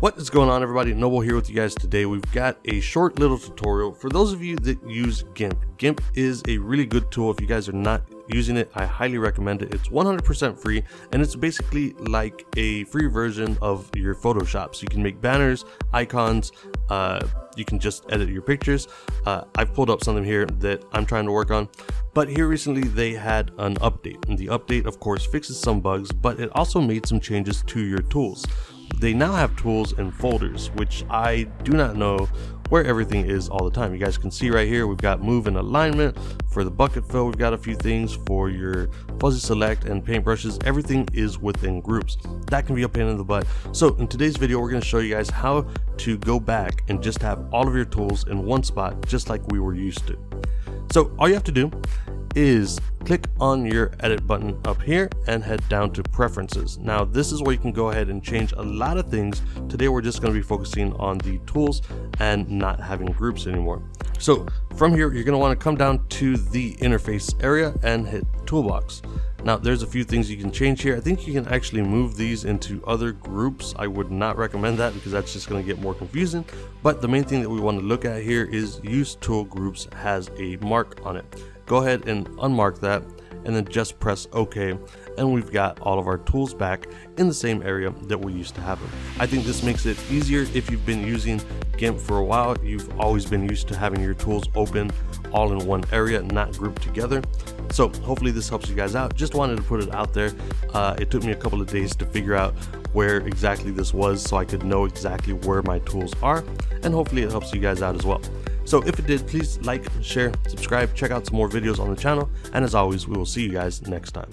What is going on, everybody? Noble here with you guys today. We've got a short little tutorial for those of you that use Gimp. Gimp is a really good tool. If you guys are not using it, I highly recommend it. It's 100% free, and it's basically like a free version of your Photoshop. So you can make banners, icons, you can just edit your pictures. I've pulled up something here that I'm trying to work on, but here recently they had an update, and the update of course fixes some bugs, but it also made some changes to your tools. They now have tools in folders, which I do not know where everything is all the time. You guys can see right here, we've got move and alignment. For the bucket fill, we've got a few things. For your fuzzy select and paintbrushes, everything is within groups. That can be a pain in the butt. So in today's video, we're going to show you guys how to go back and just have all of your tools in one spot, just like we were used to. So all you have to do is click on your edit button up here and head down to preferences. Now this is where you can go ahead and change a lot of things. Today we're just going to be focusing on the tools and not having groups anymore. So from here, you're going to want to come down to the interface area and hit toolbox. Now there's a few things you can change here. I think you can actually move these into other groups. I would not recommend that because that's just going to get more confusing. But the main thing that we want to look at here is use tool groups has a mark on it. Go ahead and unmark that and then just press OK, and we've got all of our tools back in the same area that we used to have them. I think this makes it easier if you've been using Gimp for a while. You've always been used to having your tools open all in one area, not grouped together. So hopefully this helps you guys out. Just wanted to put it out there. It took me a couple of days to figure out where exactly this was so I could know exactly where my tools are, and hopefully it helps you guys out as well. So if it did, please like, share, subscribe, check out some more videos on the channel, and as always, we will see you guys next time.